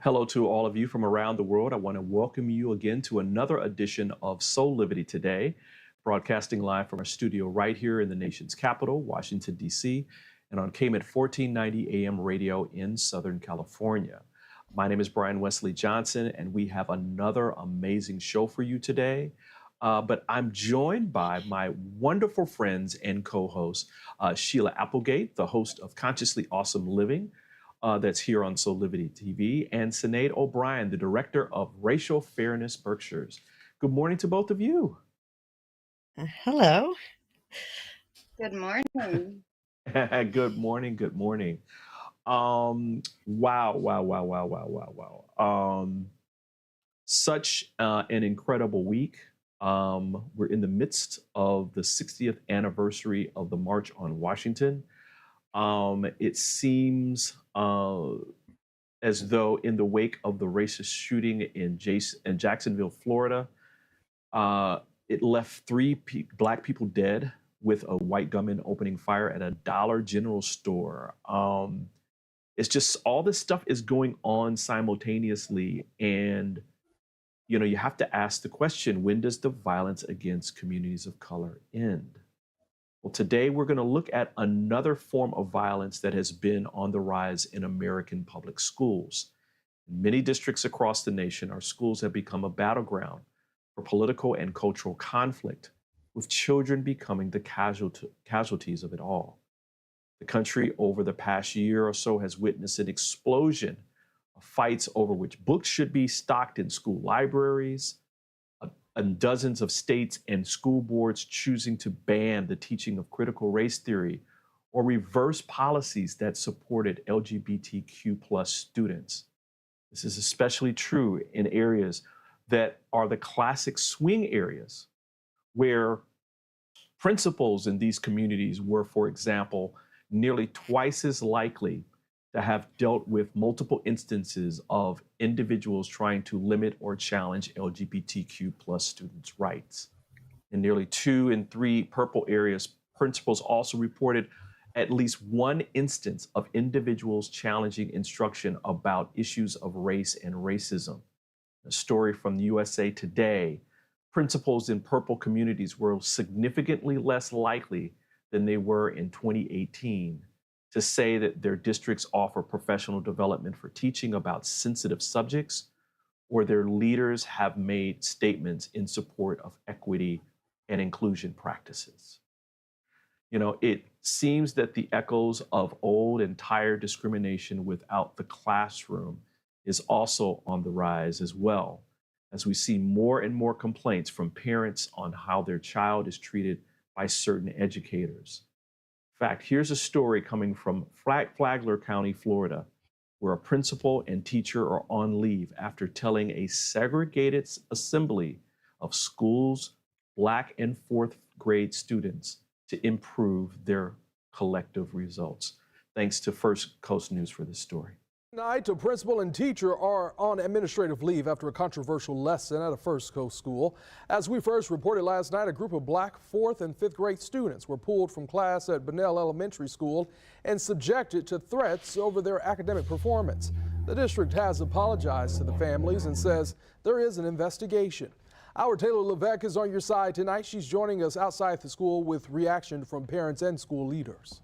Hello to all of you from around the world. I want to welcome you again to another edition of Soulivity Today, broadcasting live from our studio right here in the nation's capital, Washington, D.C., and on KMET 1490 AM radio in Southern California. My name is Brian Wesley Johnson, and we have another amazing show for you today. But I'm joined by my wonderful friends and co-hosts, Sheila Applegate, the host of Consciously Awesome Living, that's here on Soulivity TV, and Sinead O'Brien, the director of Racial Fairness Berkshires. Good morning to both of you. Hello. Good morning. Good morning. Good morning. Wow. Such an incredible week. We're in the midst of the 60th anniversary of the March on Washington. It seems as though in the wake of the racist shooting in Jacksonville, Florida, it left three Black people dead with a white gunman opening fire at a Dollar General store. It's just all this stuff is going on simultaneously. And, you know, you have to ask the question, when does the violence against communities of color end? Well, today we're going to look at another form of violence that has been on the rise in American public schools. In many districts across the nation, our schools have become a battleground for political and cultural conflict, with children becoming the casualties of it all. The country over the past year or so has witnessed an explosion of fights over which books should be stocked in school libraries, and dozens of states and school boards choosing to ban the teaching of critical race theory or reverse policies that supported LGBTQ plus students. This is especially true in areas that are the classic swing areas, where principals in these communities were, for example, nearly twice as likely to have dealt with multiple instances of individuals trying to limit or challenge LGBTQ plus students' rights. In nearly 2 in 3 purple areas, principals also reported at least one instance of individuals challenging instruction about issues of race and racism. A story from the USA Today, principals in purple communities were significantly less likely than they were in 2018 to say that their districts offer professional development for teaching about sensitive subjects, or their leaders have made statements in support of equity and inclusion practices. You know, it seems that the echoes of old and tired discrimination without the classroom is also on the rise as well, as we see more and more complaints from parents on how their child is treated by certain educators. In fact, here's a story coming from Flagler County, Florida, where a principal and teacher are on leave after telling a segregated assembly of school's Black and 4th grade students to improve their collective results. Thanks to First Coast News for this story. Tonight, a principal and teacher are on administrative leave after a controversial lesson at a First Coast school. As we first reported last night, a group of Black 4th and 5th grade students were pulled from class at Bunnell Elementary School and subjected to threats over their academic performance. The district has apologized to the families and says there is an investigation. Our Taylor Levesque is on your side tonight. She's joining us outside the school with reaction from parents and school leaders.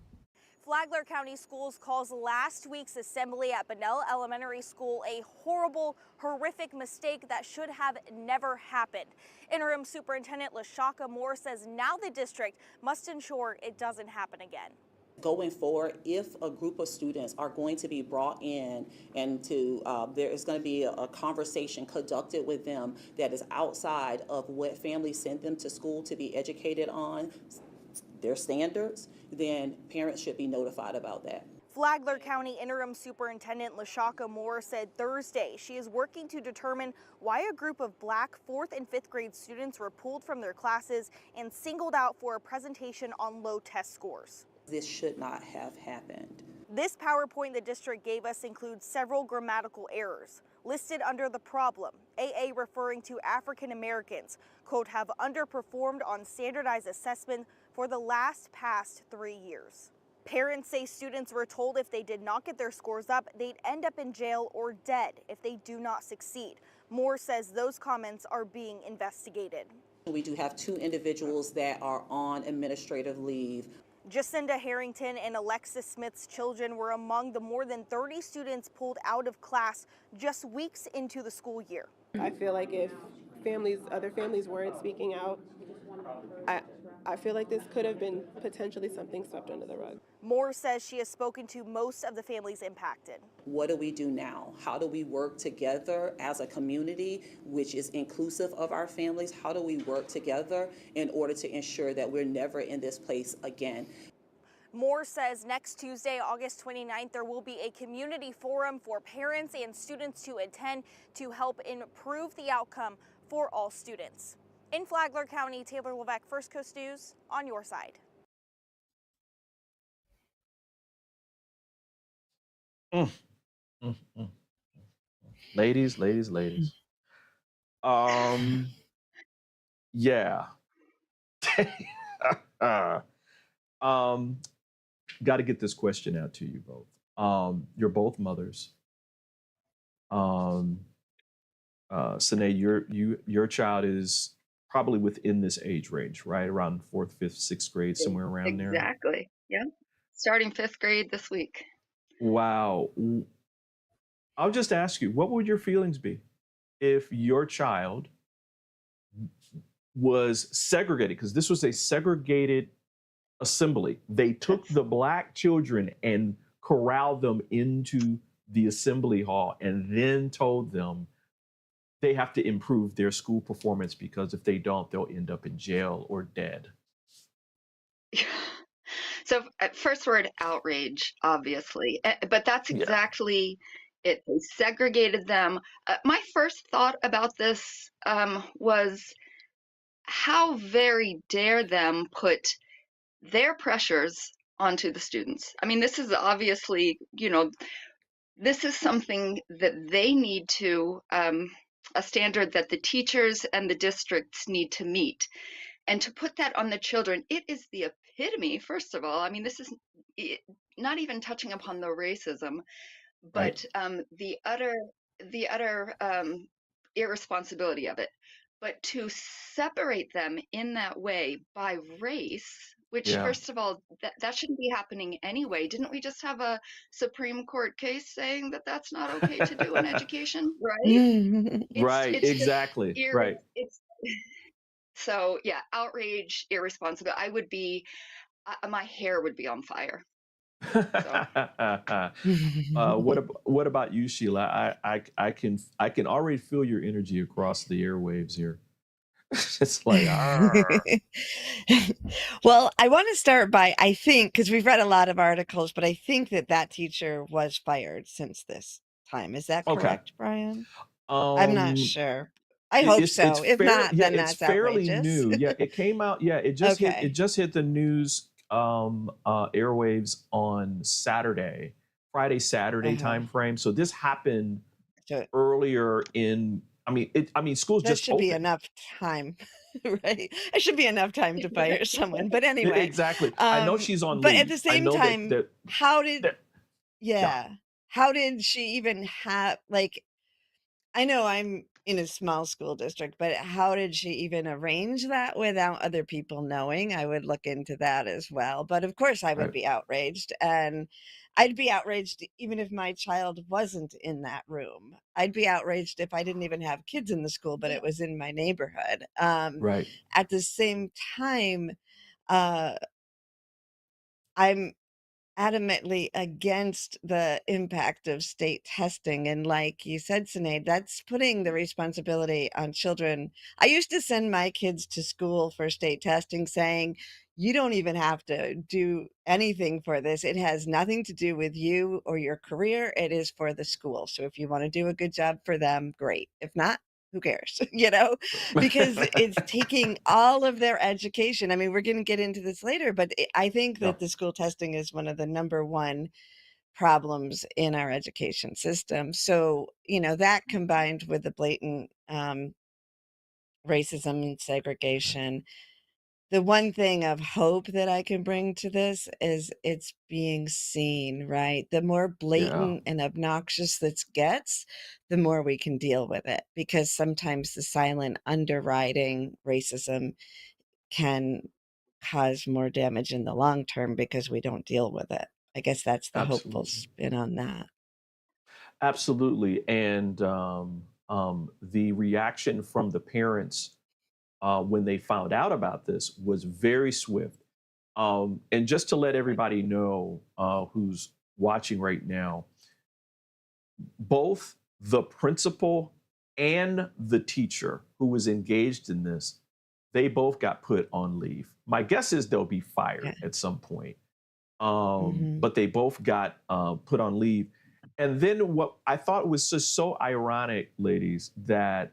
Flagler County Schools calls last week's assembly at Bunnell Elementary School a horrible, horrific mistake that should have never happened. Interim Superintendent LaShaka Moore says now the district must ensure it doesn't happen again. Going forward, if a group of students are going to be brought in and there is going to be a conversation conducted with them that is outside of what families send them to school to be educated on, their standards, then parents should be notified about that. Flagler County Interim Superintendent LaShaka Moore said Thursday she is working to determine why a group of Black 4th and 5th grade students were pulled from their classes and singled out for a presentation on low test scores. This should not have happened. This PowerPoint the district gave us includes several grammatical errors. Listed under the problem, AA referring to African Americans, quote, have underperformed on standardized assessment for the past 3 years. Parents say students were told if they did not get their scores up, they'd end up in jail or dead if they do not succeed. Moore says those comments are being investigated. We do have 2 individuals that are on administrative leave. Jacinda Harrington and Alexis Smith's children were among the more than 30 students pulled out of class just weeks into the school year. I feel like if other families weren't speaking out, I feel like this could have been potentially something swept under the rug. Moore says she has spoken to most of the families impacted. What do we do now? How do we work together as a community, which is inclusive of our families? How do we work together in order to ensure that we're never in this place again? Moore says next Tuesday, August 29th, there will be a community forum for parents and students to attend to help improve the outcome for all students. In Flagler County, Taylor Levesque, First Coast News, on your side. Ladies. Yeah. Got to get this question out to you both. You're both mothers. Sinead, your child is probably within this age range, right? Around 4th, 5th, 6th grade, somewhere around there. Exactly. Yeah. Starting 5th grade this week. Wow. I'll just ask you, what would your feelings be if your child was segregated? Because this was a segregated assembly. They took the Black children and corralled them into the assembly hall and then told them they have to improve their school performance because if they don't, they'll end up in jail or dead. So at first word, outrage, obviously, but that's exactly it. They segregated them. My first thought about this was how very dare them put their pressures onto the students. I mean, this is obviously, this is something that they need to, a standard that the teachers and the districts need to meet. And to put that on the children, it is the epitome, first of all. I mean, this is not even touching upon the racism, but the utter irresponsibility of it. But to separate them in that way by race, which first of all, that shouldn't be happening anyway. Didn't we just have a Supreme Court case saying that that's not okay to do in education, right? Exactly. It's so yeah, outrage, irresponsible. I would be, my hair would be on fire. What about you, Sheila? I can already feel your energy across the airwaves here. It's like, well, I want to start by, I think, because we've read a lot of articles, but I think that teacher was fired since this time. Is that correct, Brian? I'm not sure. I hope so. If not, then that's fairly outrageous. new. Yeah, it came out. Yeah, it just hit the news airwaves on Friday, Saturday time frame. So this happened earlier in. I mean, schools that just should be enough time, right? It should be enough time to fire someone. But anyway, exactly. I know she's on leave. But at the same time, how did she even have I know I'm in a small school district, but how did she even arrange that without other people knowing? I would look into that as well. But of course I would be outraged, and I'd be outraged even if my child wasn't in that room. I'd be outraged if I didn't even have kids in the school, but it was in my neighborhood. At the same time, I'm adamantly against the impact of state testing. And like you said, Sinead, that's putting the responsibility on children. I used to send my kids to school for state testing saying, you don't even have to do anything for this. It has nothing to do with you or your career. It is for the school. So if you want to do a good job for them, great. If not, who cares? Because it's taking all of their education. I mean, we're going to get into this later, but I think that the school testing is one of the number one problems in our education system. So, that combined with the blatant racism and segregation, the one thing of hope that I can bring to this is it's being seen, right? The more Yeah, blatant and obnoxious this gets, the more we can deal with it, because sometimes the silent underwriting racism can cause more damage in the long term because we don't deal with it. I guess that's the hopeful absolutely. spin on that. Absolutely. And the reaction from the parents when they found out about this was very swift. And just to let everybody know who's watching right now, both the principal and the teacher who was engaged in this, they both got put on leave. My guess is they'll be fired Okay. at some point. Mhm. But they both got put on leave. And then what I thought was just so ironic, ladies, that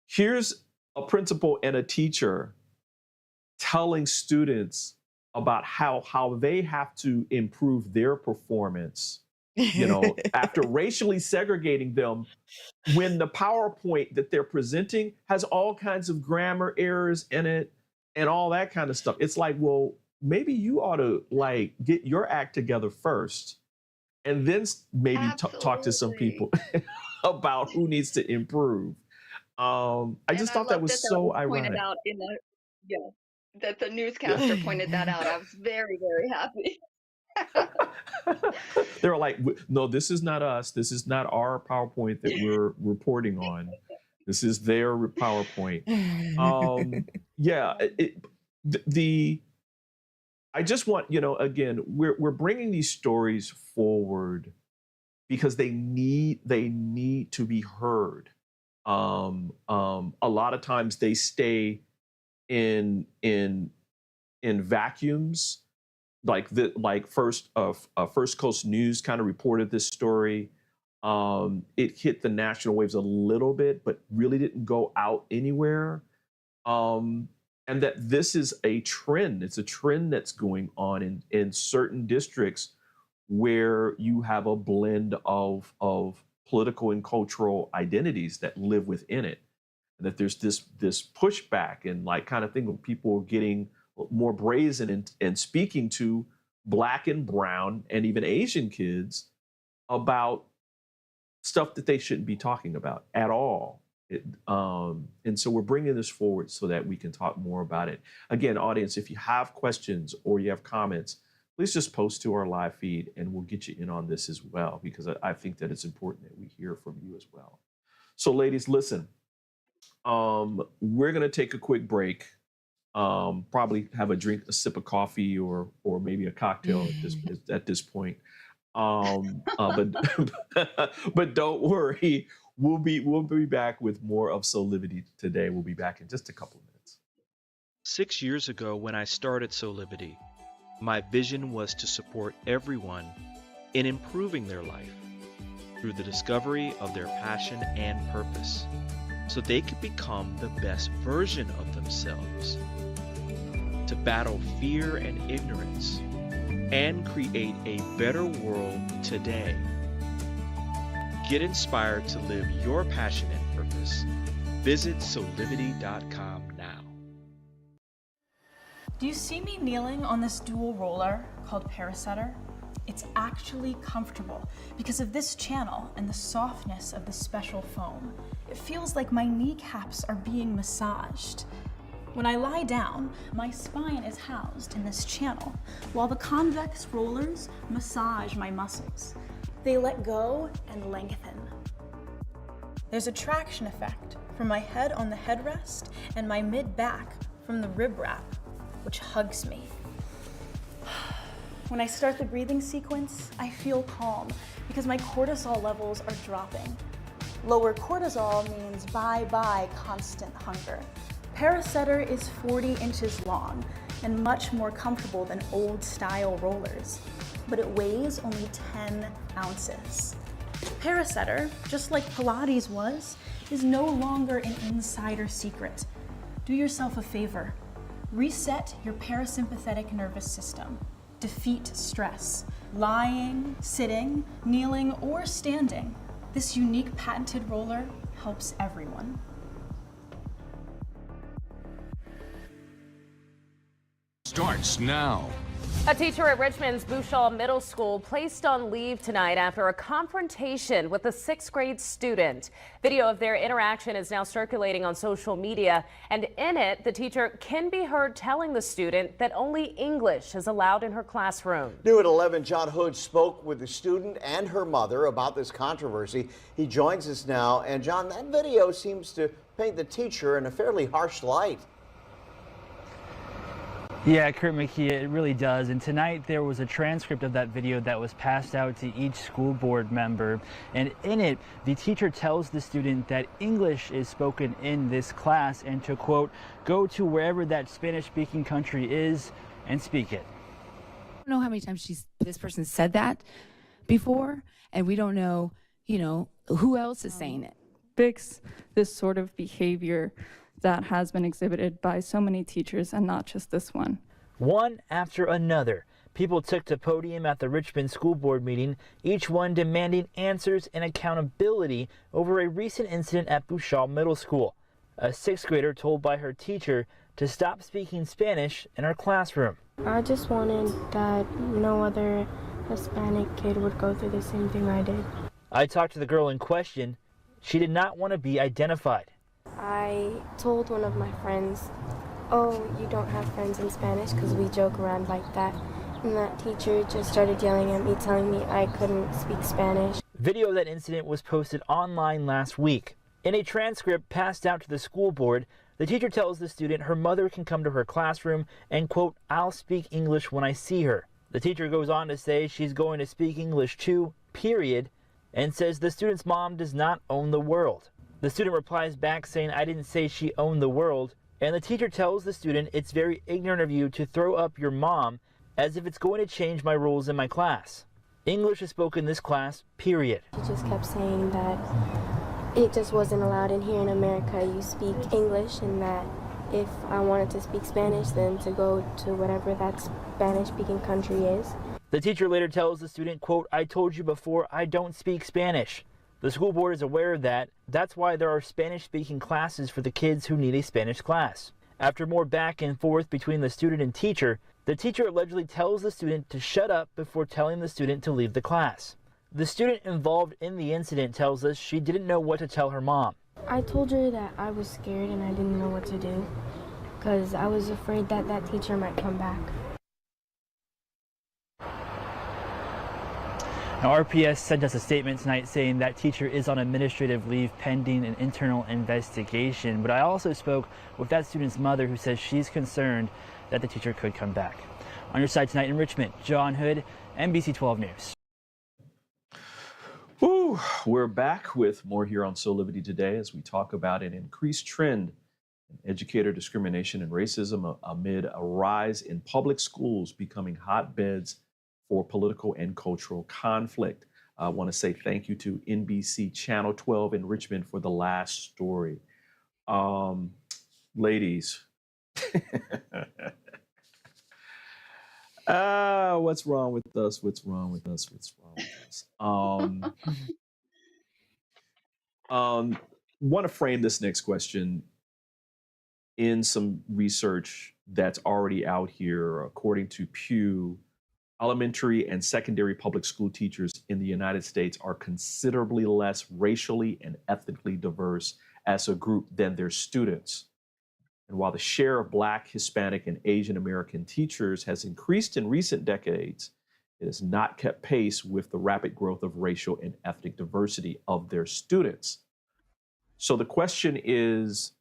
here's a principal and a teacher telling students about how they have to improve their performance, after racially segregating them, when the PowerPoint that they're presenting has all kinds of grammar errors in it and all that kind of stuff. It's like, well, maybe you ought to like get your act together first and then maybe talk to some Absolutely. people about who needs to improve. I And just I thought that love was that that so was pointed ironic. out in the yeah, that the Yeah. newscaster pointed that out. I was very, very happy. They were like, no, this is not us. This is not our PowerPoint that we're reporting on. This is their PowerPoint. Yeah, the I just want, again, we're bringing these stories forward because they need to be heard. A lot of times they stay in vacuums. Like First Coast News kind of reported this story. It hit the national waves a little bit, but really didn't go out anywhere. And that this is a trend. It's a trend that's going on in certain districts where you have a blend of political and cultural identities that live within it. And that there's this pushback and like kind of thing where people are getting more brazen and speaking to Black and brown and even Asian kids about stuff that they shouldn't be talking about at all. And so we're bringing this forward so that we can talk more about it. Again, audience, if you have questions or you have comments, please just post to our live feed and we'll get you in on this as well, because I think that it's important that we hear from you as well. So ladies, listen, we're going to take a quick break. Probably have a sip of coffee or maybe a cocktail at this point. But but don't worry, we'll be back with more of Soulivity today. We'll be back in just a couple of minutes. 6 years ago, when I started Soulivity, my vision was to support everyone in improving their life through the discovery of their passion and purpose, so they could become the best version of themselves, to battle fear and ignorance, and create a better world today. Get inspired to live your passion and purpose. Visit Soulivity.com now. Do you see me kneeling on this dual roller called Parasetter? It's actually comfortable because of this channel and the softness of the special foam. It feels like my kneecaps are being massaged. When I lie down, my spine is housed in this channel, while the convex rollers massage my muscles. They let go and lengthen. There's a traction effect from my head on the headrest and my mid-back from the rib wrap, which hugs me. When I start the breathing sequence, I feel calm because my cortisol levels are dropping. Lower cortisol means bye-bye constant hunger. Parasetter is 40 inches long and much more comfortable than old-style rollers, but it weighs only 10 ounces. Parasetter, just like Pilates was, is no longer an insider secret. Do yourself a favor. Reset your parasympathetic nervous system. Defeat stress. Lying, sitting, kneeling, or standing. This unique patented roller helps everyone. starts now. A teacher at Richmond's Bouchard Middle School placed on leave tonight after a confrontation with a 6th grade student. Video of their interaction is now circulating on social media, and in it, the teacher can be heard telling the student that only English is allowed in her classroom. New at 11, John Hood spoke with the student and her mother about this controversy. He joins us now, and John, that video seems to paint the teacher in a fairly harsh light. Yeah, Kurt McKee, it really does. And tonight there was a transcript of that video that was passed out to each school board member. And in it, the teacher tells the student that English is spoken in this class and to, quote, go to wherever that Spanish-speaking country is and speak it. I don't know how many times this person said that before, and we don't know, who else is saying it. Fix this sort of behavior that has been exhibited by so many teachers, and not just this one. One after another, people took to podium at the Richmond School Board meeting, each one demanding answers and accountability over a recent incident at Bouchard Middle School. A 6th grader told by her teacher to stop speaking Spanish in her classroom. I just wanted that no other Hispanic kid would go through the same thing I did. I talked to the girl in question. She did not want to be identified. I told one of my friends, oh, you don't have friends in Spanish, because we joke around like that. And that teacher just started yelling at me, telling me I couldn't speak Spanish. Video of that incident was posted online last week. In a transcript passed out to the school board, the teacher tells the student her mother can come to her classroom and, quote, I'll speak English when I see her. The teacher goes on to say she's going to speak English too, period, and says the student's mom does not own the world. The student replies back saying, I didn't say she owned the world, and the teacher tells the student it's very ignorant of you to throw up your mom as if it's going to change my rules in my class. English is spoken in this class, period. She just kept saying that it just wasn't allowed in here in America. You speak English, and that if I wanted to speak Spanish, then to go to whatever that Spanish-speaking country is. The teacher later tells the student, quote, I told you before, I don't speak Spanish. The school board is aware of that. That's why there are Spanish-speaking classes for the kids who need a Spanish class. After more back and forth between the student and teacher, the teacher allegedly tells the student to shut up before telling the student to leave the class. The student involved in the incident tells us she didn't know what to tell her mom. I told her that I was scared and I didn't know what to do, because I was afraid that that teacher might come back. Now, RPS sent us a statement tonight saying that teacher is on administrative leave pending an internal investigation. But I also spoke with that student's mother, who says she's concerned that the teacher could come back. On your side tonight in Richmond, John Hood, NBC 12 News. Woo, we're back with more here on Soulivity today as we talk about an increased trend in educator discrimination and racism amid a rise in public schools becoming hotbeds for political and cultural conflict. I want to say thank you to NBC Channel 12 in Richmond for the last story. Ladies, what's wrong with us? What's wrong with us? What's wrong with us? Want to frame this next question in some research that's already out here. According to Pew, elementary and secondary public school teachers in the United States are considerably less racially and ethnically diverse as a group than their students. And while the share of Black, Hispanic, and Asian American teachers has increased in recent decades, it has not kept pace with the rapid growth of racial and ethnic diversity of their students. So the question is,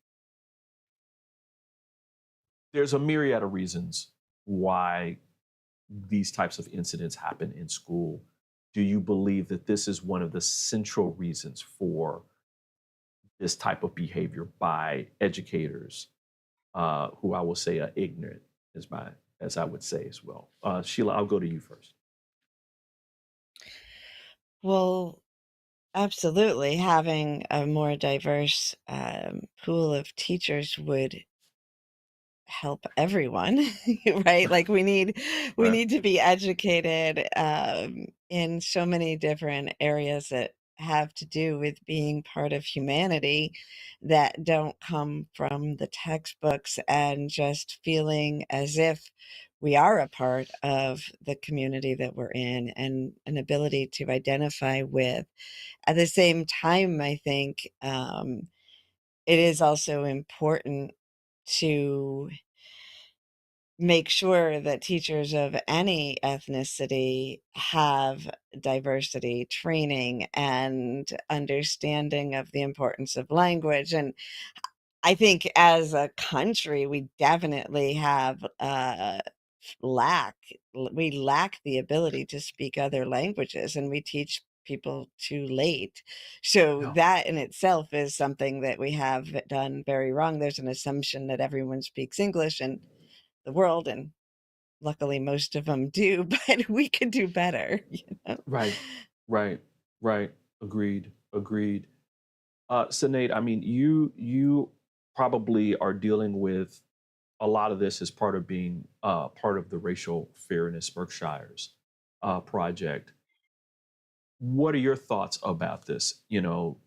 there's a myriad of reasons why these types of incidents happen in school. Do you believe that this is one of the central reasons for this type of behavior by educators who I will say are ignorant, as I would say as well? Sheila, I'll go to you first. Well, absolutely. Having a more diverse pool of teachers would help everyone, right? Like we need to be educated in so many different areas that have to do with being part of humanity that don't come from the textbooks, and just feeling as if we are a part of the community that we're in, and an ability to identify with. At the same time, I think it is also important to make sure that teachers of any ethnicity have diversity training and understanding of the importance of language. And I think as a country, we definitely have lack we lack the ability to speak other languages, and we teach people too late. So Yeah. that in itself is something that we have done very wrong. There's an assumption that everyone speaks English in the world, and luckily most of them do, but we could do better, you know? Right, right. Agreed, agreed. Sinead, I mean, you probably are dealing with a lot of this as part of being part of the Racial Fairness Berkshires project. What are your thoughts about this? You know,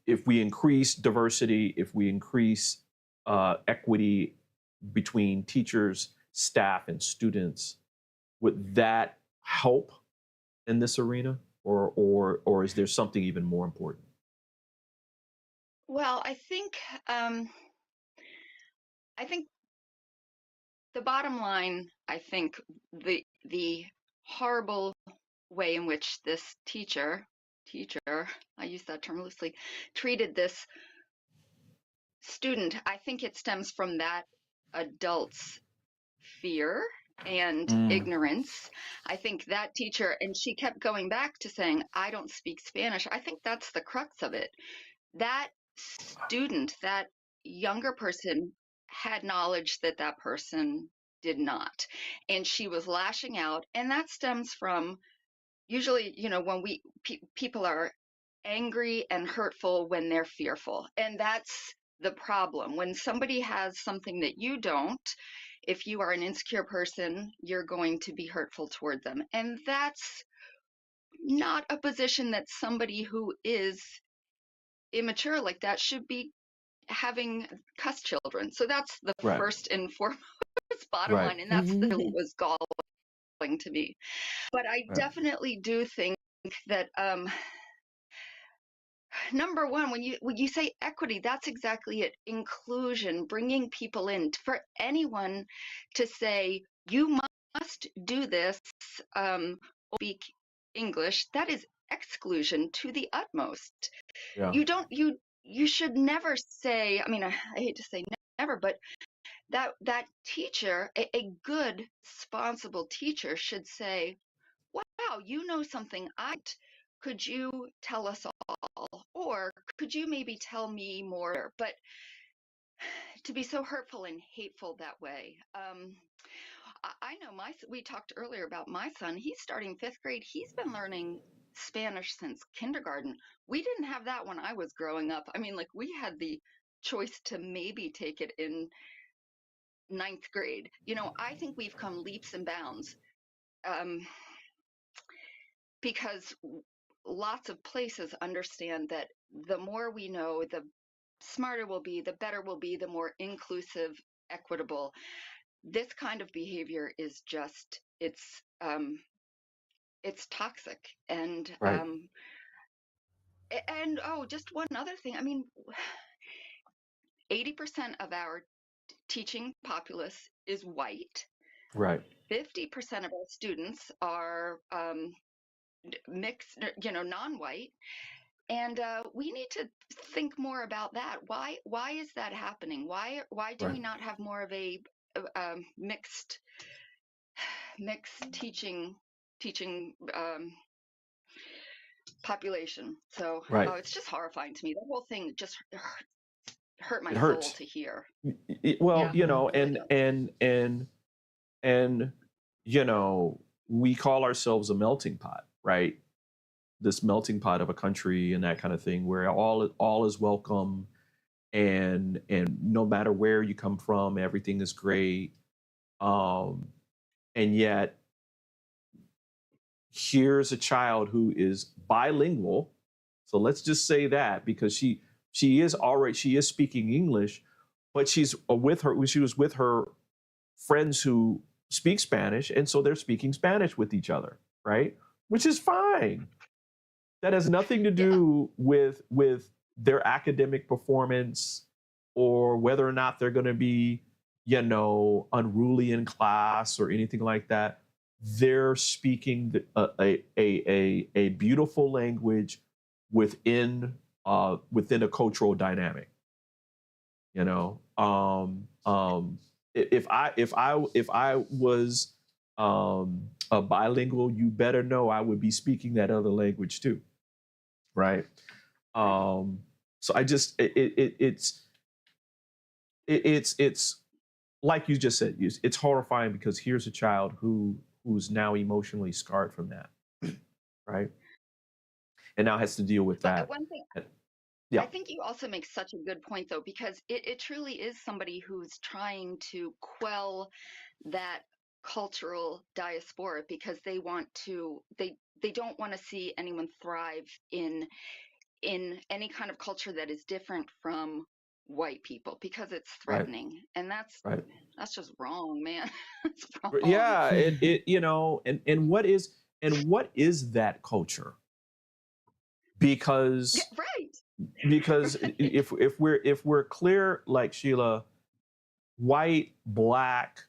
if we increase diversity, if we increase equity between teachers, staff, and students, would that help in this arena, or is there something even more important? Well, I think the bottom line, I think the horrible way in which this teacher, I use that term loosely, treated this student, I think it stems from that adult's fear and ignorance. I think that teacher, and she kept going back to saying, I don't speak Spanish. I think that's the crux of it. That student, that younger person, had knowledge that that person did not. And she was lashing out. And that stems from, usually, you know, when people are angry and hurtful when they're fearful. And that's the problem. When somebody has something that you don't, if you are an insecure person, you're going to be hurtful toward them. And that's not a position that somebody who is immature like that should be having cuss children. So that's the Right, first and foremost bottom right, line. And that's the really was galling to me. But I right, definitely do think that number one, when you say equity, that's exactly it. Inclusion, bringing people in. For anyone to say you must do this, speak English, that is exclusion to the utmost. yeah, You should never say, I mean, I hate to say never, but that teacher, a good, responsible teacher should say, wow, you know something I don't. Could you tell us all? Or could you maybe tell me more? But to be so hurtful and hateful that way. I know we talked earlier about my son. He's starting 5th grade. He's been learning Spanish since kindergarten. We didn't have that when I was growing up. I mean, like, we had the choice to maybe take it in 9th grade. You know, I think we've come leaps and bounds because lots of places understand that the more we know, the smarter we'll be, the better we'll be, the more inclusive, equitable. This kind of behavior is just, it's toxic. right, And oh, just one other thing. I mean, 80% of our teaching populace is white. right, 50% of our students are mixed, you know, non-white. And we need to think more about that. Why is that happening? Why do we right. not have more of a mixed teaching population? So Right. it's just horrifying to me. The whole thing just hurt my It soul hurts. to hear. Well, Yeah, you know, it really and you know, we call ourselves a melting pot, right? This melting pot of a country and that kind of thing, where all is welcome, and no matter where you come from, everything is great. Um, and yet, here's a child who is bilingual. So let's just say that, because she is speaking English, but she was with her friends who speak Spanish, and so they're speaking Spanish with each other, right? Which is fine. That has nothing to do with their academic performance or whether or not they're going to be, unruly in class or anything like that. They're speaking a beautiful language within a cultural dynamic. If I was a bilingual, you better know I would be speaking that other language too, right? So I just it's like you just said, it's horrifying because here's a child who's now emotionally scarred from that, right? And now has to deal with that. One thing, Yeah. I think you also make such a good point, though, because it truly is somebody who's trying to quell that cultural diaspora because they don't want to see anyone thrive in any kind of culture that is different from white people because it's threatening, and that's just wrong, man. It's wrong. Yeah, and what is that culture? Because because if we're clear, like Sheila, white, black,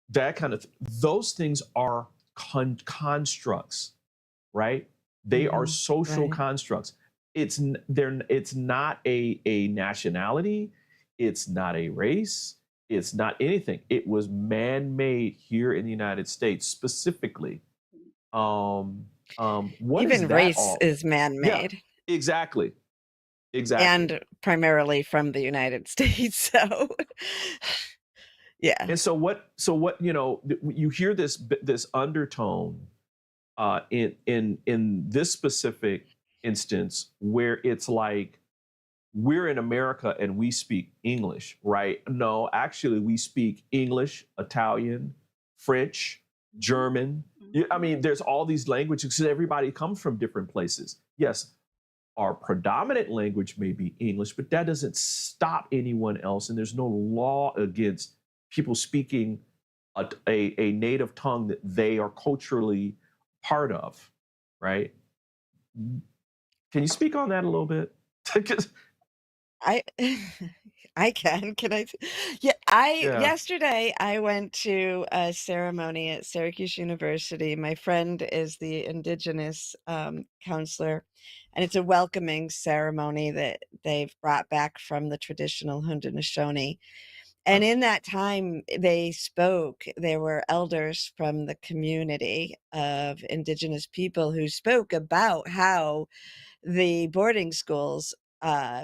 that kind of those things are constructs, right? They are social constructs. It's not a nationality, it's not a race, it's not anything. It was man-made here in the United States specifically. What Even is that race all? is man-made. Yeah, exactly. And primarily from the United States. So yeah. And so what you hear this undertone in this specific instance where it's like we're in America and we speak English, right? No, actually we speak English, Italian, French, German. I mean, there's all these languages because everybody comes from different places. Yes, our predominant language may be English, but that doesn't stop anyone else. And there's no law against people speaking a native tongue that they are culturally part of, right? Can you speak on that a little bit? I can. Can I? Yeah, yesterday I went to a ceremony at Syracuse University. My friend is the Indigenous counselor, and it's a welcoming ceremony that they've brought back from the traditional Haudenosaunee. And in that time, there were elders from the community of Indigenous people who spoke about how the boarding schools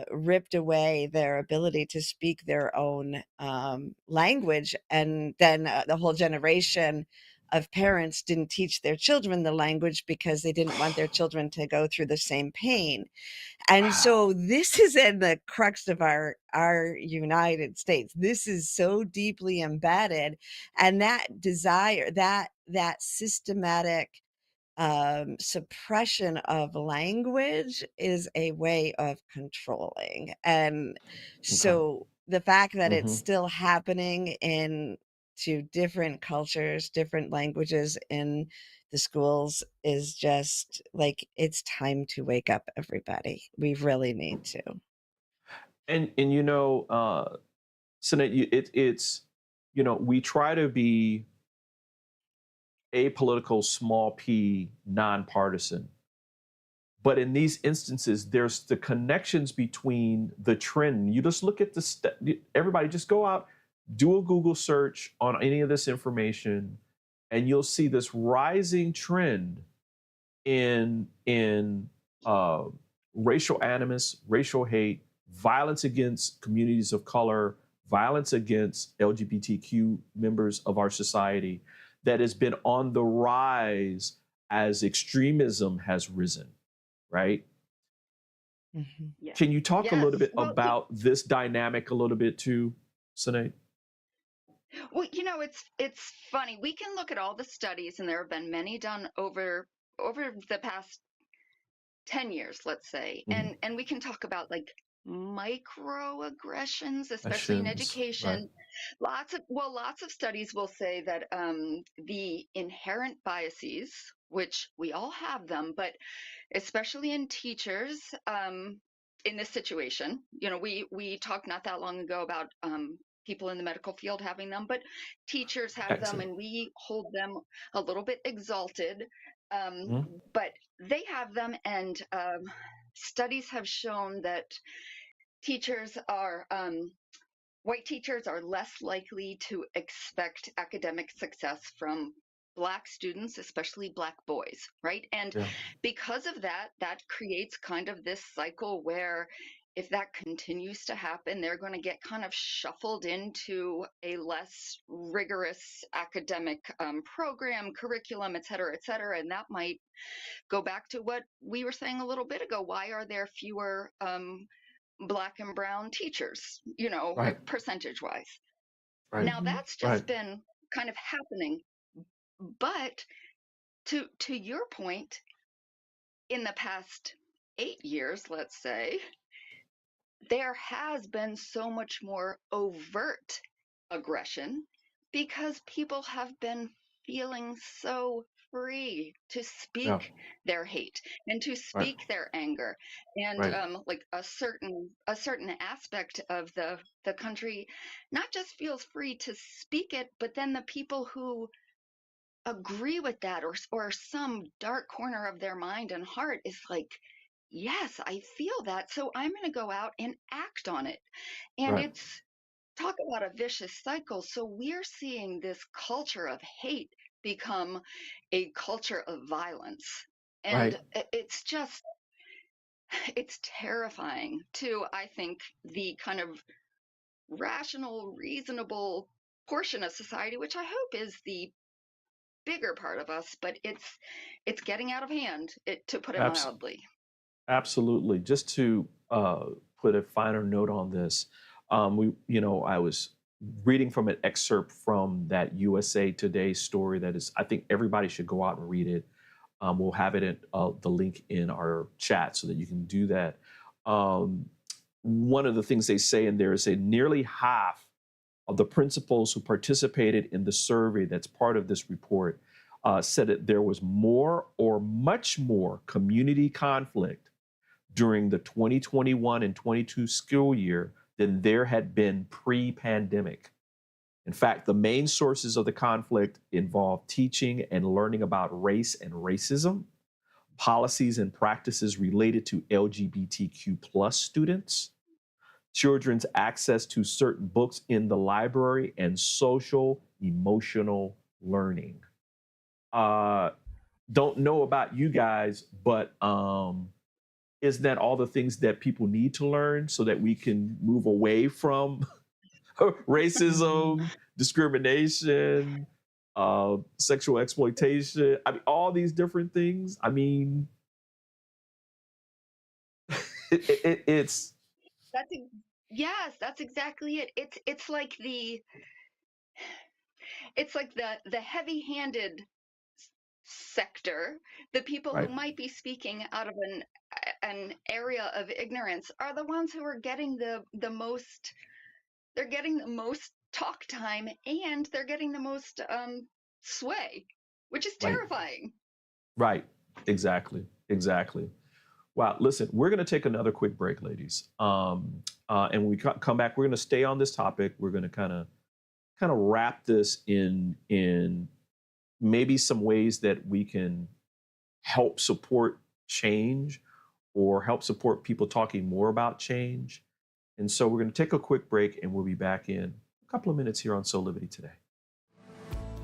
ripped away their ability to speak their own language. And then the whole generation of parents didn't teach their children the language because they didn't want their children to go through the same pain. And so this is in the crux of our United States. This is so deeply embedded, and that desire, that systematic suppression of language is a way of controlling. And so the fact that it's still happening in to different cultures, different languages in the schools is just like, it's time to wake up, everybody. We really need to. And Sinead, it's we try to be apolitical, small p, nonpartisan. But in these instances, there's the connections between the trend. You just look at everybody just go out, do a Google search on any of this information, and you'll see this rising trend in racial animus, racial hate, violence against communities of color, violence against LGBTQ members of our society that has been on the rise as extremism has risen, right? Yes. Can you talk a little bit about this dynamic a little bit too, Sinead? Well, it's funny. We can look at all the studies, and there have been many done over the past 10 years, let's say, and we can talk about like microaggressions, especially in education. Right. Lots of studies will say that the inherent biases, which we all have them, but especially in teachers, in this situation, we talked not that long ago about people in the medical field having them, but teachers have them, Excellent. and we hold them a little bit exalted. Mhm. But they have them, and studies have shown that teachers are white teachers are less likely to expect academic success from Black students, especially Black boys, right? And Yeah. because of that, that creates kind of this cycle where if that continues to happen, they're going to get kind of shuffled into a less rigorous academic program, curriculum, et cetera, and that might go back to what we were saying a little bit ago. Why are there fewer Black and brown teachers, Right. percentage wise? Right. Now that's just Right. been kind of happening. But to your point, in the past 8 years, let's say, there has been so much more overt aggression because people have been feeling so free to Yeah. speak their hate and to Right. speak their anger, and Right. like a certain aspect of the country not just feels free to speak it, but then the people who agree with that, or some dark corner of their mind and heart is like, yes, I feel that, so I'm going to go out and act on it. And Right. it's, talk about a vicious cycle. So we're seeing this culture of hate become a culture of violence. And Right. it's terrifying to, I think, the kind of rational, reasonable portion of society, which I hope is the bigger part of us, but it's getting out of hand, to put it Abs- mildly. Absolutely. Just to put a finer note on this, I was reading from an excerpt from that USA Today story that is, I think everybody should go out and read it. We'll have it in the link in our chat so that you can do that. One of the things they say in there is that nearly half of the principals who participated in the survey that's part of this report said that there was more or much more community conflict during the 2021 and 22 school year than there had been pre-pandemic. In fact, the main sources of the conflict involve teaching and learning about race and racism, policies and practices related to LGBTQ plus students, children's access to certain books in the library, and social emotional learning. Don't know about you guys, but isn't that all the things that people need to learn so that we can move away from racism, discrimination, sexual exploitation? I mean, all these different things. I mean, it's Yes, that's exactly it. It's like the heavy-handed sector, the people who right, might be speaking out of an area of ignorance are the ones who are getting the most. They're getting the most talk time, and they're getting the most sway, which is right, terrifying. right. Exactly. Wow. Listen, we're going to take another quick break, ladies. And when we come back, we're going to stay on this topic. We're going to kind of wrap this in maybe some ways that we can help support change or help support people talking more about change. And so we're going to take a quick break, and we'll be back in a couple of minutes here on Soulivity Today.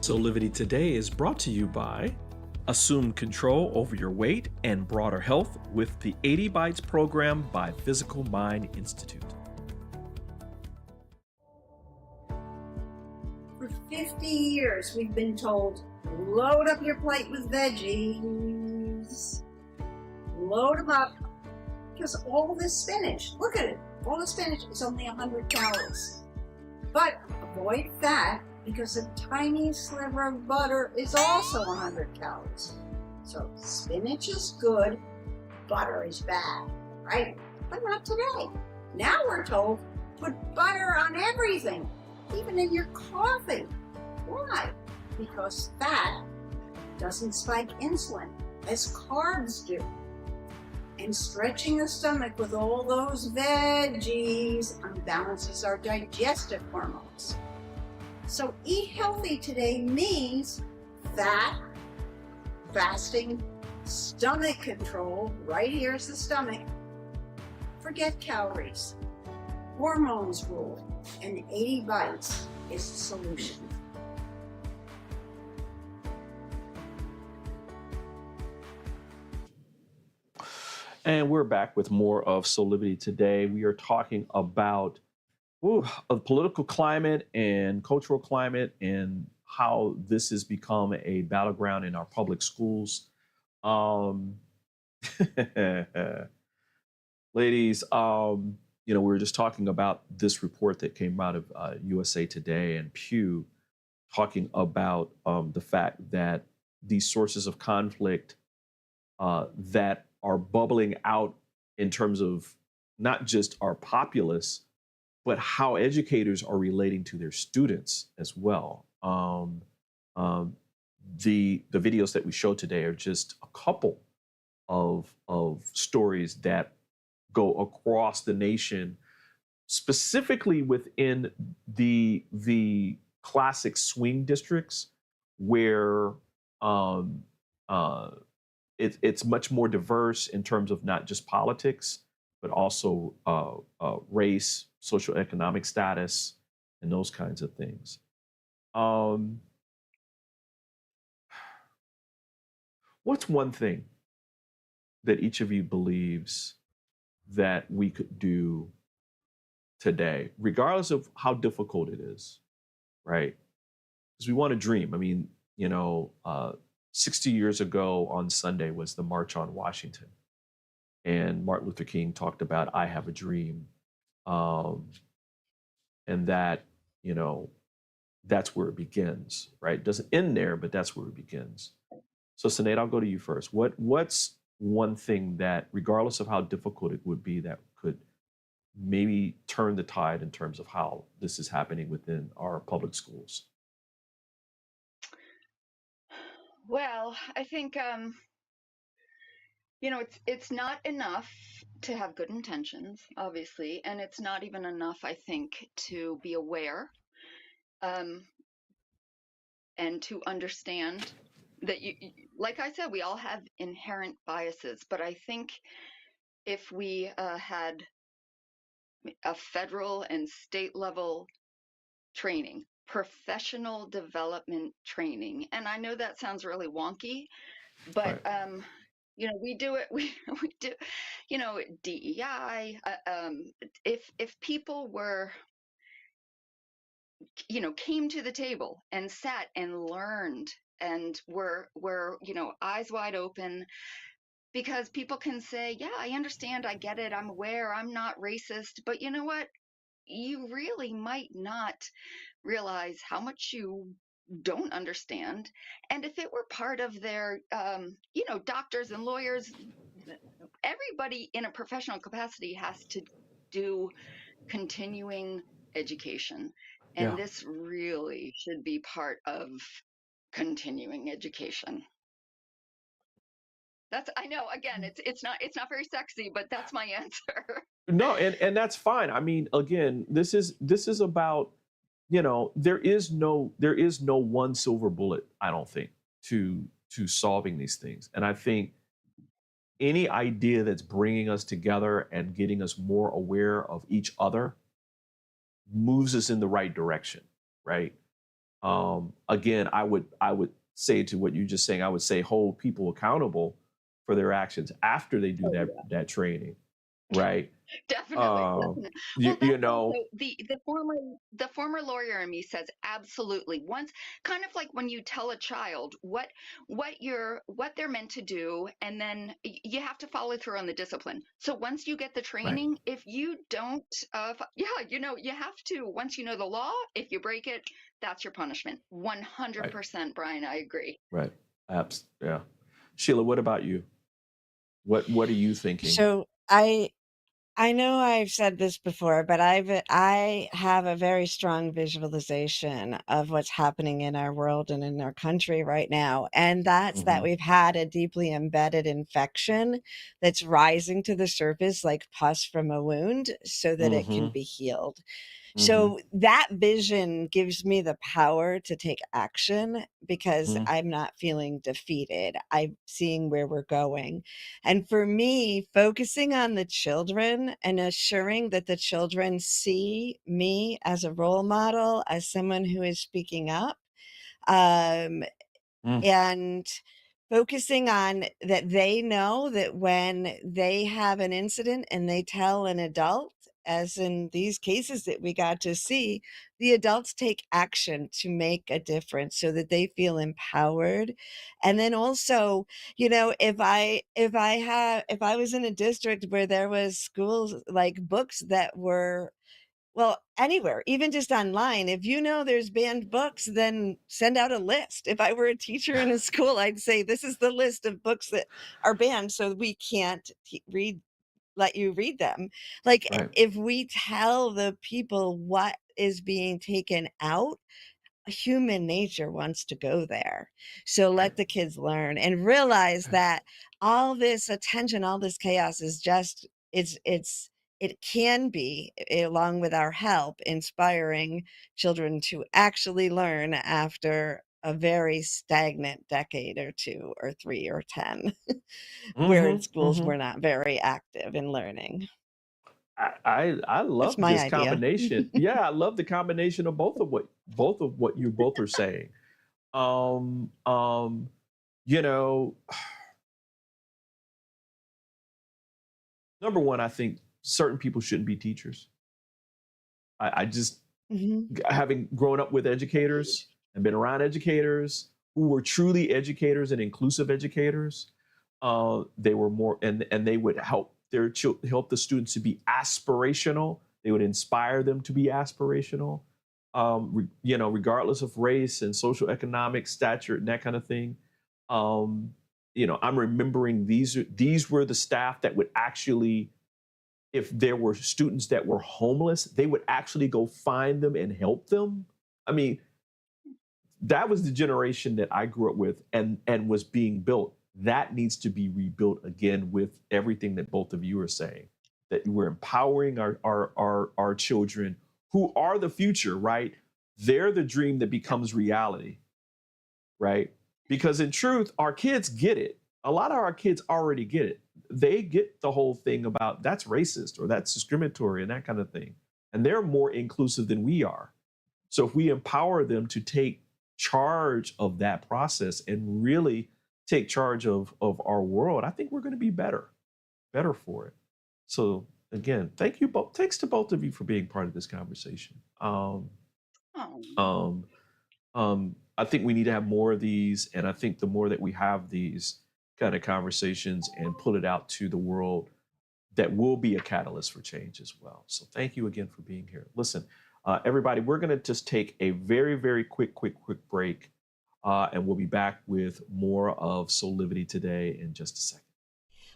Soulivity Today is brought to you by Assume control over your weight and broader health with the 80 Bites program by Physical Mind Institute. For 50 years, we've been told, load up your plate with veggies. Load them up. Because all this spinach, look at it, all the spinach is only 100 calories. But avoid fat, because a tiny sliver of butter is also 100 calories. So spinach is good, butter is bad, right? But not today. Now we're told, put butter on everything, even in your coffee. Why? Because fat doesn't spike insulin as carbs do. And stretching the stomach with all those veggies unbalances our digestive hormones. So eat healthy today means fat, fasting, stomach control, right here's the stomach. Forget calories. Hormones rule, and 80 bites is the solution. And we're back with more of Soulivity today. We are talking about the political climate and cultural climate and how this has become a battleground in our public schools. Ladies, we were just talking about this report that came out of USA Today and Pew, talking about the fact that these sources of conflict that are bubbling out in terms of not just our populace, but how educators are relating to their students as well. The videos that we showed today are just a couple of stories that go across the nation, specifically within the classic swing districts, where it's much more diverse in terms of not just politics, but also race, social economic status, and those kinds of things. What's one thing that each of you believes that we could do today, regardless of how difficult it is, right? Because we want to dream. I mean, 60 years ago on Sunday was the March on Washington. And Martin Luther King talked about, I have a dream. And that, that's where it begins, right? It doesn't end there, but that's where it begins. So Sinead, I'll go to you first. What's one thing that, regardless of how difficult it would be, that could maybe turn the tide in terms of how this is happening within our public schools? Well, I think it's not enough to have good intentions, obviously, and it's not even enough, I think, to be aware and to understand that like I said, we all have inherent biases, but I think if we had a federal and state level training, professional development training, and I know that sounds really wonky, but right. We do it. We do, DEI. If people were, came to the table and sat and learned and were eyes wide open, because people can say, yeah, I understand, I get it, I'm aware, I'm not racist, but you know what? You really might not realize how much you don't understand. And if it were part of their, doctors and lawyers, everybody in a professional capacity has to do continuing education. And this really should be part of continuing education. I know, again, it's not very sexy, but that's my answer. No, and that's fine. I mean, again, this is about, there is no one silver bullet, I don't think, to solving these things. And I think any idea that's bringing us together and getting us more aware of each other moves us in the right direction, right? Again, I would say to what you're just saying, I would say hold people accountable for their actions after they do that training, right? Definitely. Well, the former lawyer in me says absolutely. Once, kind of like when you tell a child what they're meant to do, and then you have to follow through on the discipline. So once you get the training, right. If you don't, you have to. Once you know the law, if you break it, that's your punishment. 100%, right. Brian, I agree. Right. Yeah. Sheila, what about you? What are you thinking? So I know I've said this before, but I have a very strong visualization of what's happening in our world and in our country right now. And that's that we've had a deeply embedded infection that's rising to the surface like pus from a wound so that it can be healed. So that vision gives me the power to take action because I'm not feeling defeated. I'm seeing where we're going. And for me, focusing on the children and assuring that the children see me as a role model, as someone who is speaking up, and focusing on that they know that when they have an incident and they tell an adult, as in these cases that we got to see, the adults take action to make a difference so that they feel empowered. And then also, you know, if I was in a district where there was schools like books that were, well, anywhere, even just online, if you know there's banned books, then send out a list. If I were a teacher in a school, I'd say, this is the list of books that are banned, so we can't let you read them. Like, if we tell the people what is being taken out, human nature wants to go there. So let the kids learn and realize that all this attention, all this chaos is just, it can be, along with our help, inspiring children to actually learn after a very stagnant decade or 2 or 3 or 10, where in schools we're not very active in learning. I love my this idea. combination. Yeah, I love the combination of both of what you both are saying. You know, number one, I think certain people shouldn't be teachers. I just, having grown up with educators and been around educators who were truly educators and inclusive educators, they were more, and they would help help the students to be aspirational. They would inspire them to be aspirational, you know, regardless of race and social economic stature and that kind of thing. You know, I'm remembering these were the staff that would actually, if there were students that were homeless, they would actually go find them and help them. I mean, that was the generation that I grew up with and was being built. That needs to be rebuilt again with everything that both of you are saying, that we're empowering our children who are the future, right? They're the dream that becomes reality, right? Because in truth, our kids get it. A lot of our kids already get it. They get the whole thing about that's racist or that's discriminatory and that kind of thing. And they're more inclusive than we are. So if we empower them to take charge of that process and really take charge of our world, I think we're going to be better for it. So again, thank you both. Thanks to both of you for being part of this conversation. I think we need to have more of these, and I think the more that we have these kind of conversations and put it out to the world, that will be a catalyst for change as well. So thank you again for being here. Listen, everybody, we're going to just take a very, very quick break. And we'll be back with more of Soulivity today in just a second.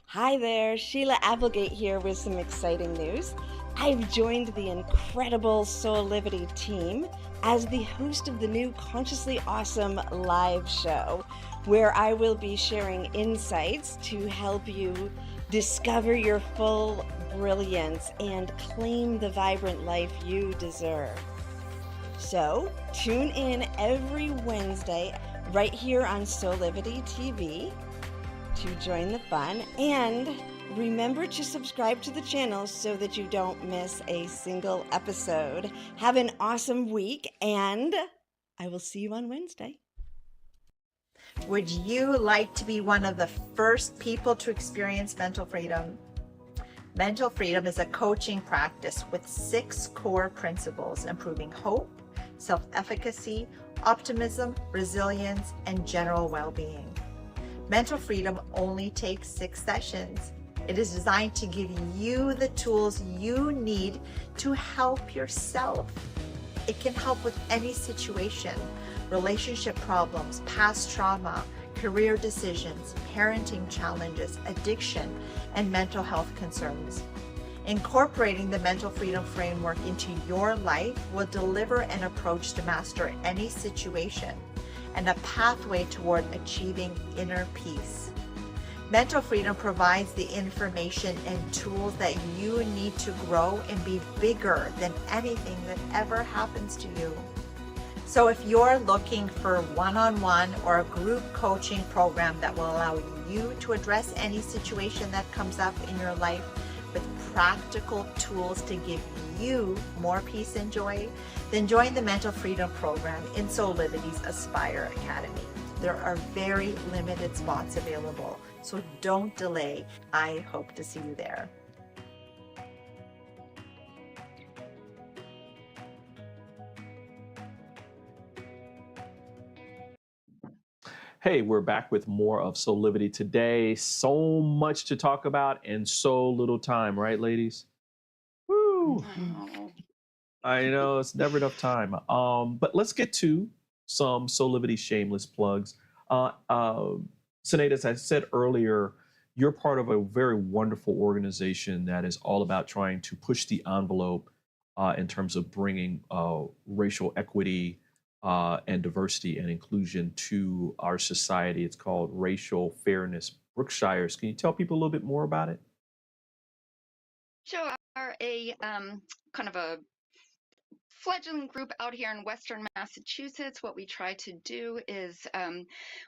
Hi there, Sheila Applegate here with some exciting news. I've joined the incredible Soulivity team as the host of the new Consciously Awesome live show, where I will be sharing insights to help you discover your full brilliance and claim the vibrant life you deserve. So tune in every Wednesday right here on Soulivity TV to join the fun, and remember to subscribe to the channel so that you don't miss a single episode. Have an awesome week, and I will see you on Wednesday. Would you like to be one of the first people to experience mental freedom? Mental freedom is a coaching practice with 6 core principles: improving hope, self-efficacy, optimism, resilience, and general well-being. Mental freedom only takes 6 sessions. It is designed to give you the tools you need to help yourself. It can help with any situation: relationship problems, past trauma, career decisions, parenting challenges, addiction, and mental health concerns. Incorporating the mental freedom framework into your life will deliver an approach to master any situation and a pathway toward achieving inner peace. Mental freedom provides the information and tools that you need to grow and be bigger than anything that ever happens to you. So if you're looking for one-on-one or a group coaching program that will allow you to address any situation that comes up in your life with practical tools to give you more peace and joy, then join the Mental Freedom Program in Soulivity Aspire Academy. There are very limited spots available, so don't delay. I hope to see you there. Hey, we're back with more of Soulivity today. So much to talk about and so little time, right, ladies? Woo! I know it's never enough time. But let's get to some Soulivity shameless plugs. Sinead, as I said earlier, you're part of a very wonderful organization that is all about trying to push the envelope in terms of bringing racial equity and diversity and inclusion to our society. It's called Racial Fairness Brookshires. Can you tell people a little bit more about it? So are a kind of a fledgling group out here in Western Massachusetts. What we try to do is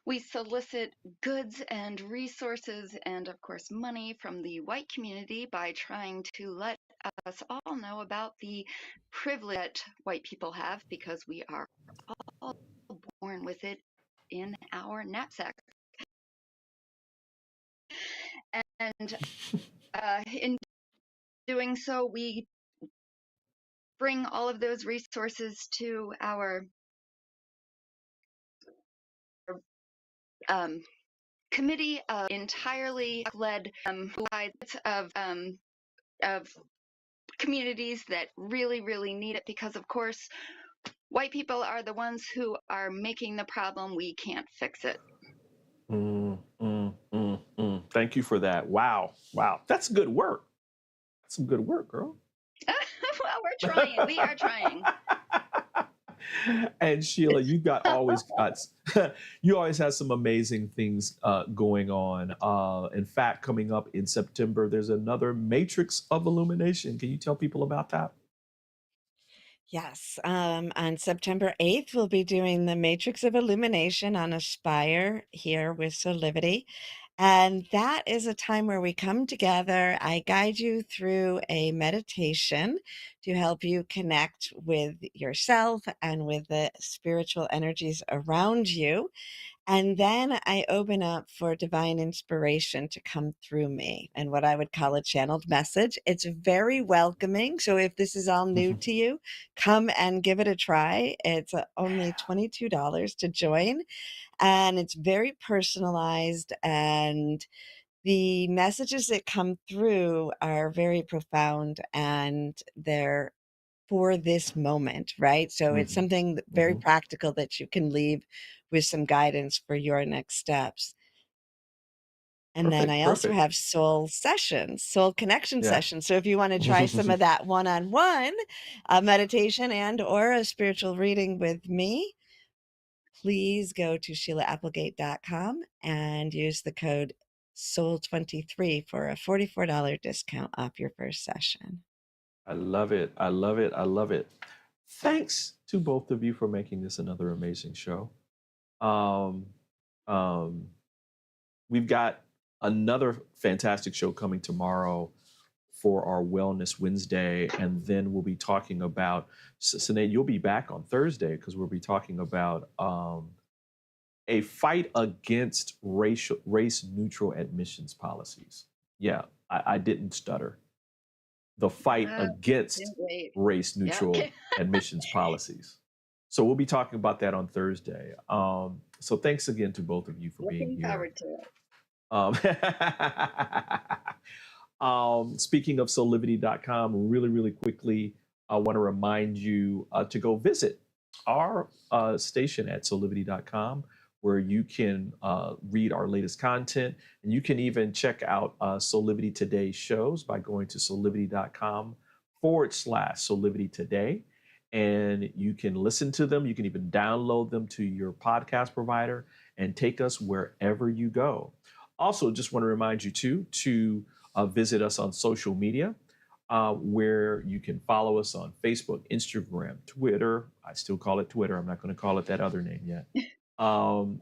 we solicit goods and resources and, of course, money from the white community by trying to let us all know about the privilege that white people have, because we are all born with it in our knapsack. And in doing so, we bring all of those resources to our committee of entirely led of communities that really, really need it, because of course white people are the ones who are making the problem. We can't fix it. Thank you for that. Wow. That's good work. That's some good work, girl. Well, we're trying. We are trying. And Sheila, you always have some amazing things going on. In fact, coming up in September, there's another Matrix of Illumination. Can you tell people about that? Yes, on September 8th, we'll be doing the Matrix of Illumination on Aspire here with Soulivity. And that is a time where we come together. I guide you through a meditation to help you connect with yourself and with the spiritual energies around you. And then I open up for divine inspiration to come through me and what I would call a channeled message. It's very welcoming. So if this is all new to you, come and give it a try. It's only $22 to join. And it's very personalized, and the messages that come through are very profound, and they're for this moment, right? So it's something very practical that you can leave with some guidance for your next steps. And then I also have soul sessions, soul connection sessions. So if you want to try some of that one-on-one meditation and or a spiritual reading with me, please go to SheilaApplegate.com and use the code SOUL23 for a $44 discount off your first session. I love it. I love it. I love it. Thanks to both of you for making this another amazing show. We've got another fantastic show coming tomorrow for our Wellness Wednesday, and then we'll be talking about, Sinead, you'll be back on Thursday because we'll be talking about a fight against race-neutral admissions policies. Yeah, I didn't stutter. The fight against race-neutral admissions policies. So we'll be talking about that on Thursday. So thanks again to both of you for being here. Forward to it. Speaking of Soulivity.com, really quickly, I want to remind you to go visit our station at Soulivity.com, where you can read our latest content. And you can even check out Soulivity Today shows by going to soulivity.com/Soulivity Today. And you can listen to them. You can even download them to your podcast provider and take us wherever you go. Also, just want to remind you too to visit us on social media, where you can follow us on Facebook, Instagram, Twitter. I still call it Twitter. I'm not going to call it that other name yet. And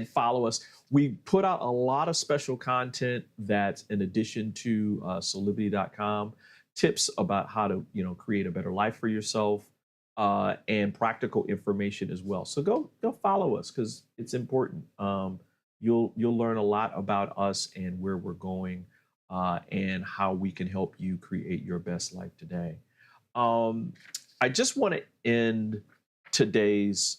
follow us. We put out a lot of special content that's in addition to soulivity.com, tips about how to, create a better life for yourself, and practical information as well. So go follow us because it's important. You'll learn a lot about us and where we're going, and how we can help you create your best life today. I just want to end today's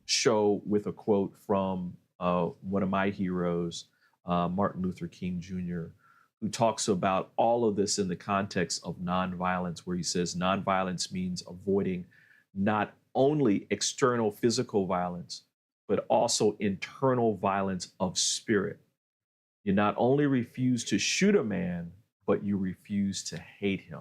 show with a quote from one of my heroes, Martin Luther King Jr., who talks about all of this in the context of nonviolence, where he says nonviolence means avoiding not only external physical violence, but also internal violence of spirit. You not only refuse to shoot a man, but you refuse to hate him.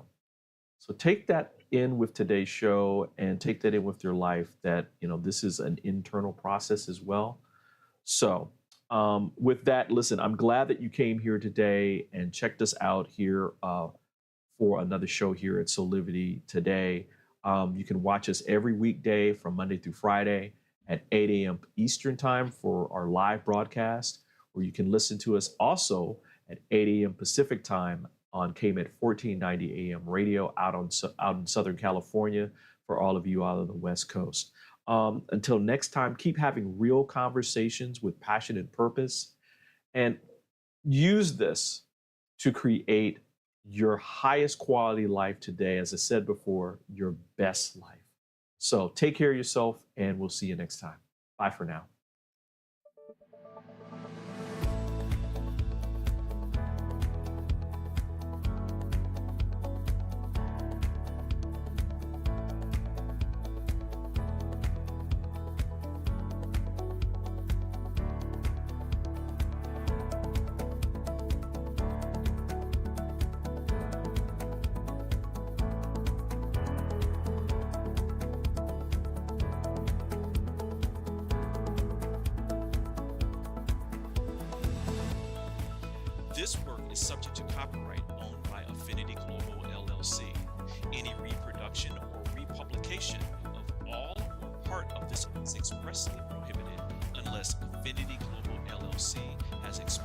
So take that in with today's show and take that in with your life, that, this is an internal process as well. So with that, listen, I'm glad that you came here today and checked us out here for another show here at Soulivity Today. You can watch us every weekday from Monday through Friday at 8 a.m. Eastern Time for our live broadcast, or you can listen to us also at 8 a.m. Pacific Time on KMET 1490 AM radio out in Southern California for all of you out on the West Coast. Until next time, keep having real conversations with passion and purpose, and use this to create your highest quality life today. As I said before, your best life. So take care of yourself, and we'll see you next time. Bye for now. This work is subject to copyright owned by Affinity Global LLC. Any reproduction or republication of all or part of this is expressly prohibited unless Affinity Global LLC has expressed